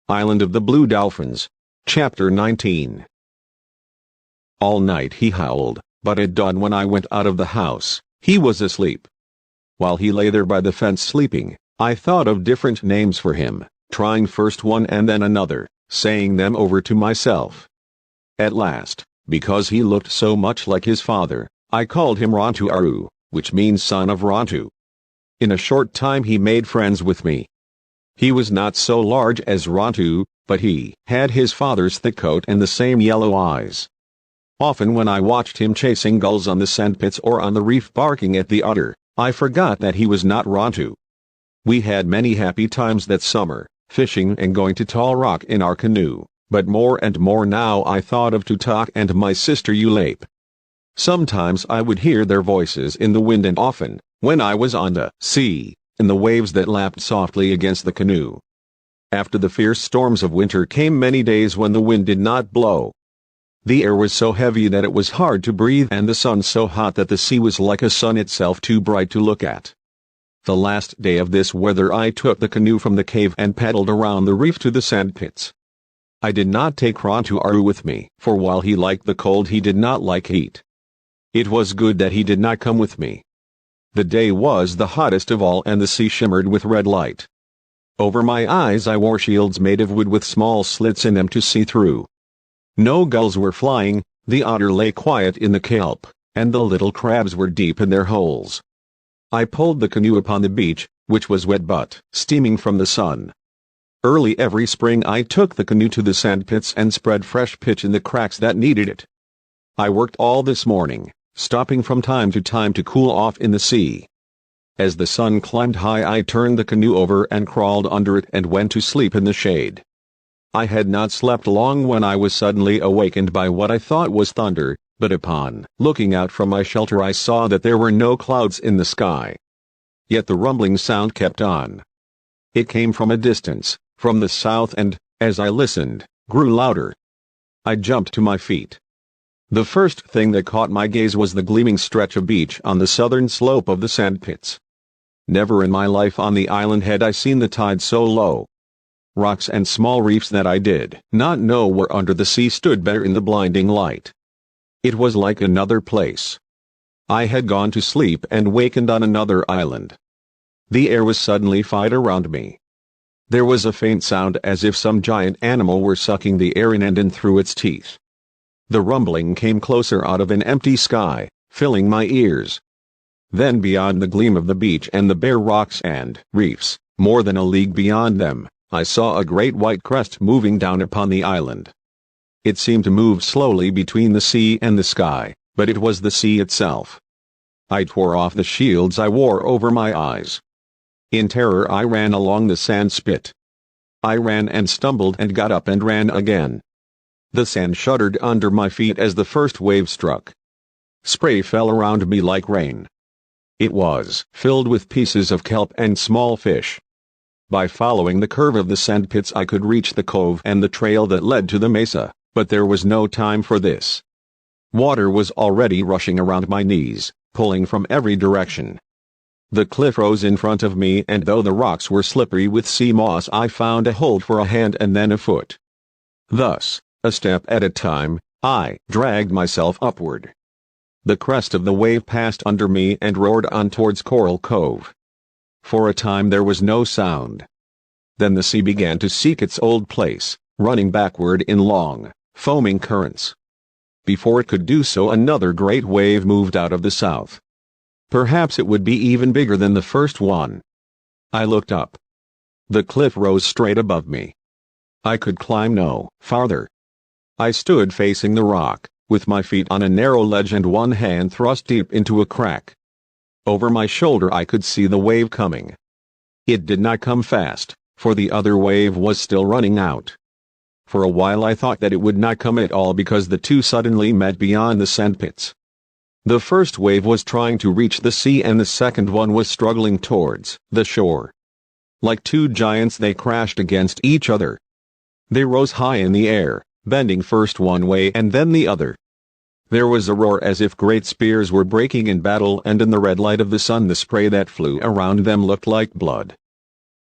Island of the Blue Dolphins. Chapter 19. All night he howled, but at dawn when I went out of the house, he was asleep. While he lay there by the fence sleeping, I thought of different names for him, trying first one and then another, saying them over to myself. At last, because he looked so much like his father, I called him Rontu-Aru, which means son of Rontu. In a short time he made friends with me. He was not so large as Rontu, but he had his father's thick coat and the same yellow eyes. Often when I watched him chasing gulls on the sandpits or on the reef barking at the otter, I forgot that he was not Rontu. We had many happy times that summer, fishing and going to Tall Rock in our canoe, but more and more now I thought of Tutak and my sister Ulape. Sometimes I would hear their voices in the wind, and often, when I was on the sea, in the waves that lapped softly against the canoe. After the fierce storms of winter came many days when the wind did not blow. The air was so heavy that it was hard to breathe, and the sun so hot that the sea was like a sun itself, too bright to look at. The last day of this weather I took the canoe from the cave and paddled around the reef to the sandpits. I did not take Rontu-Aru with me, for while he liked the cold he did not like heat. It was good that he did not come with me. The day was the hottest of all and the sea shimmered with red light. Over my eyes I wore shields made of wood with small slits in them to see through. No gulls were flying, the otter lay quiet in the kelp, and the little crabs were deep in their holes. I pulled the canoe upon the beach, which was wet but steaming from the sun. Early every spring I took the canoe to the sandpits and spread fresh pitch in the cracks that needed it. I worked all this morning, stopping from time to time to cool off in the sea. As the sun climbed high I turned the canoe over and crawled under it and went to sleep in the shade. I had not slept long when I was suddenly awakened by what I thought was thunder, but upon looking out from my shelter I saw that there were no clouds in the sky. Yet the rumbling sound kept on. It came from a distance, from the south, and, as I listened, grew louder. I jumped to my feet. The first thing that caught my gaze was the gleaming stretch of beach on the southern slope of the sandpits. Never in my life on the island had I seen the tide so low. Rocks and small reefs that I did not know were under the sea stood bare in the blinding light. It was like another place. I had gone to sleep and wakened on another island. The air was suddenly filled around me. There was a faint sound as if some giant animal were sucking the air in and in through its teeth. The rumbling came closer out of an empty sky, filling my ears. Then beyond the gleam of the beach and the bare rocks and reefs, more than a league beyond them, I saw a great white crest moving down upon the island. It seemed to move slowly between the sea and the sky, but it was the sea itself. I tore off the shields I wore over my eyes. In terror I ran along the sand spit. I ran and stumbled and got up and ran again. The sand shuddered under my feet as the first wave struck. Spray fell around me like rain. It was filled with pieces of kelp and small fish. By following the curve of the sandpits I could reach the cove and the trail that led to the mesa, but there was no time for this. Water was already rushing around my knees, pulling from every direction. The cliff rose in front of me, and though the rocks were slippery with sea moss I found a hold for a hand and then a foot. Thus, a step at a time, I dragged myself upward. The crest of the wave passed under me and roared on towards Coral Cove. For a time there was no sound. Then the sea began to seek its old place, running backward in long, foaming currents. Before it could do so another great wave moved out of the south. Perhaps it would be even bigger than the first one. I looked up. The cliff rose straight above me. I could climb no farther. I stood facing the rock, with my feet on a narrow ledge and one hand thrust deep into a crack. Over my shoulder I could see the wave coming. It did not come fast, for the other wave was still running out. For a while I thought that it would not come at all because the two suddenly met beyond the sandpits. The first wave was trying to reach the sea and the second one was struggling towards the shore. Like two giants they crashed against each other. They rose high in the air, bending first one way and then the other. There was a roar as if great spears were breaking in battle, and in the red light of the sun the spray that flew around them looked like blood.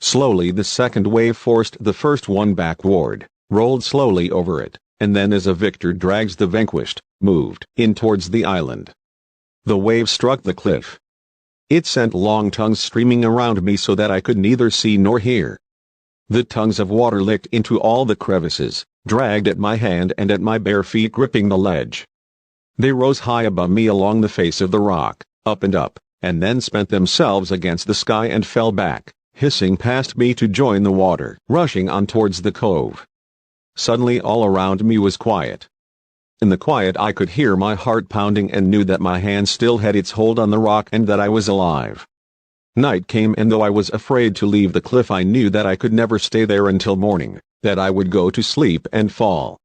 Slowly the second wave forced the first one backward, rolled slowly over it, and then as a victor drags the vanquished, moved in towards the island. The wave struck the cliff. It sent long tongues streaming around me so that I could neither see nor hear. The tongues of water licked into all the crevices, dragged at my hand and at my bare feet gripping the ledge. They rose high above me along the face of the rock, up, and then spent themselves against the sky and fell back, hissing past me to join the water rushing on towards the cove. Suddenly all around me was quiet. In the quiet I could hear my heart pounding and knew that my hand still had its hold on the rock and that I was alive. Night came, and though I was afraid to leave the cliff, I knew that I could never stay there until morning, that I would go to sleep and fall.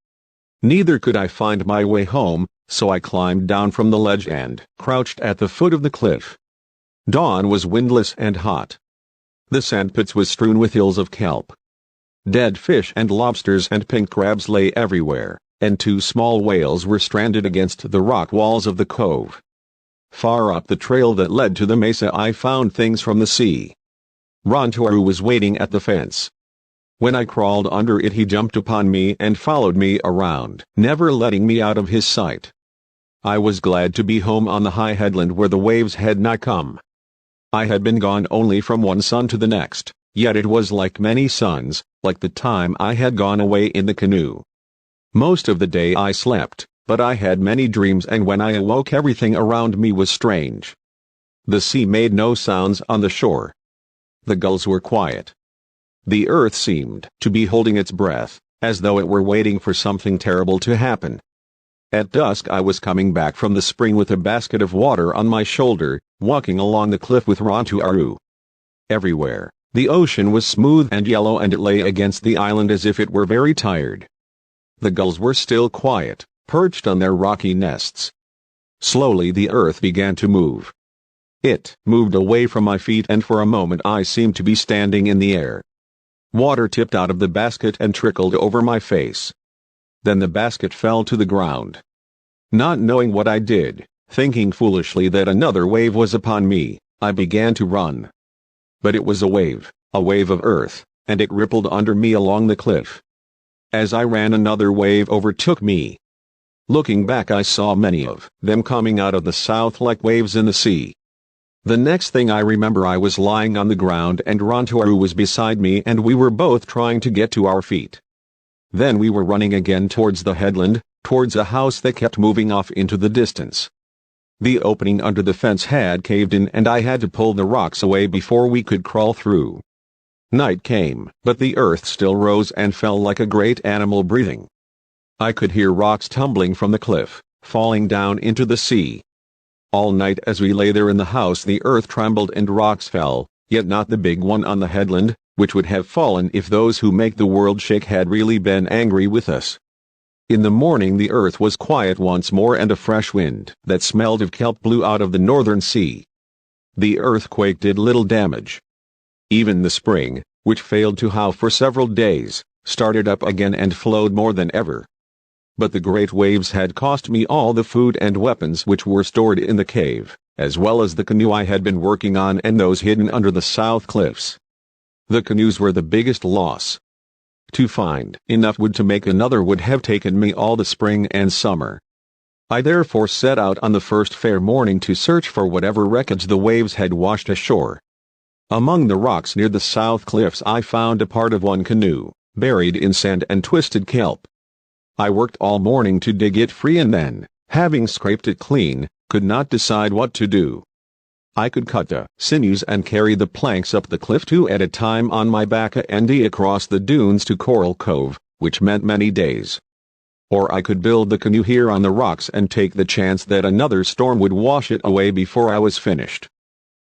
Neither could I find my way home, so I climbed down from the ledge and crouched at the foot of the cliff. Dawn was windless and hot. The sandpits was strewn with hills of kelp. Dead fish and lobsters and pink crabs lay everywhere, and 2 small whales were stranded against the rock walls of the cove. Far up the trail that led to the mesa I found things from the sea. Rontouru was waiting at the fence. When I crawled under it, he jumped upon me and followed me around, never letting me out of his sight. I was glad to be home on the high headland where the waves had not come. I had been gone only from one sun to the next, yet it was like many suns, like the time I had gone away in the canoe. Most of the day I slept, but I had many dreams, and when I awoke everything around me was strange. The sea made no sounds on the shore. The gulls were quiet. The earth seemed to be holding its breath, as though it were waiting for something terrible to happen. At dusk I was coming back from the spring with a basket of water on my shoulder, walking along the cliff with Rontouru. Everywhere, the ocean was smooth and yellow, and it lay against the island as if it were very tired. The gulls were still quiet, perched on their rocky nests. Slowly the earth began to move. It moved away from my feet, and for a moment I seemed to be standing in the air. Water tipped out of the basket and trickled over my face. Then the basket fell to the ground. Not knowing what I did, thinking foolishly that another wave was upon me, I began to run. But it was a wave of earth, and it rippled under me along the cliff. As I ran, another wave overtook me. Looking back, I saw many of them coming out of the south like waves in the sea. The next thing I remember, I was lying on the ground and Rontouru was beside me, and we were both trying to get to our feet. Then we were running again towards the headland, towards a house that kept moving off into the distance. The opening under the fence had caved in, and I had to pull the rocks away before we could crawl through. Night came, but the earth still rose and fell like a great animal breathing. I could hear rocks tumbling from the cliff, falling down into the sea. All night as we lay there in the house, the earth trembled and rocks fell, yet not the big one on the headland, which would have fallen if those who make the world shake had really been angry with us. In the morning the earth was quiet once more, and a fresh wind that smelled of kelp blew out of the northern sea. The earthquake did little damage. Even the spring, which failed to howl for several days, started up again and flowed more than ever. But the great waves had cost me all the food and weapons which were stored in the cave, as well as the canoe I had been working on and those hidden under the south cliffs. The canoes were the biggest loss. To find enough wood to make another would have taken me all the spring and summer. I therefore set out on the first fair morning to search for whatever wreckage the waves had washed ashore. Among the rocks near the south cliffs I found a part of one canoe, buried in sand and twisted kelp. I worked all morning to dig it free, and then, having scraped it clean, could not decide what to do. I could cut the sinews and carry the planks up the cliff 2 at a time on my back and across the dunes to Coral Cove, which meant many days. Or I could build the canoe here on the rocks and take the chance that another storm would wash it away before I was finished.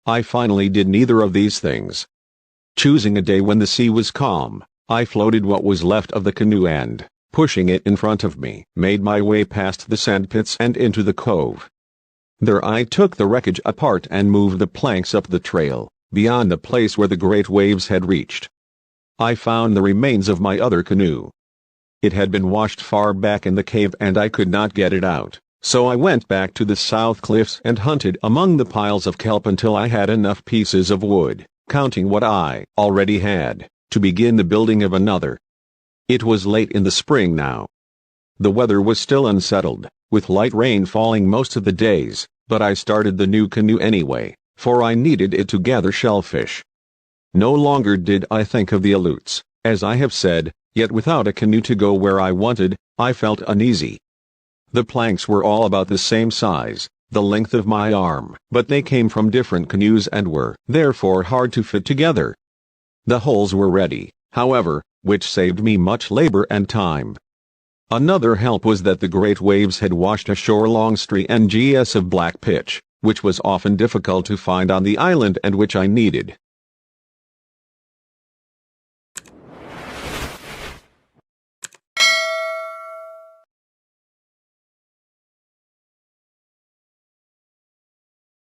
I finally did neither of these things. Choosing a day when the sea was calm, I floated what was left of the canoe and, pushing it in front of me, made my way past the sandpits and into the cove. There I took the wreckage apart and moved the planks up the trail, beyond the place where the great waves had reached. I found the remains of my other canoe. It had been washed far back in the cave and I could not get it out, so I went back to the south cliffs and hunted among the piles of kelp until I had enough pieces of wood, counting what I already had, to begin the building of another. It was late in the spring now. The weather was still unsettled, with light rain falling most of the days, but I started the new canoe anyway, for I needed it to gather shellfish. No longer did I think of the Aleuts, as I have said, yet without a canoe to go where I wanted, I felt uneasy. The planks were all about the same size, the length of my arm, but they came from different canoes and were, therefore, hard to fit together. The holes were ready, however, which saved me much labor and time. Another help was that the great waves had washed ashore long sts of black pitch, which was often difficult to find on the island and which I needed,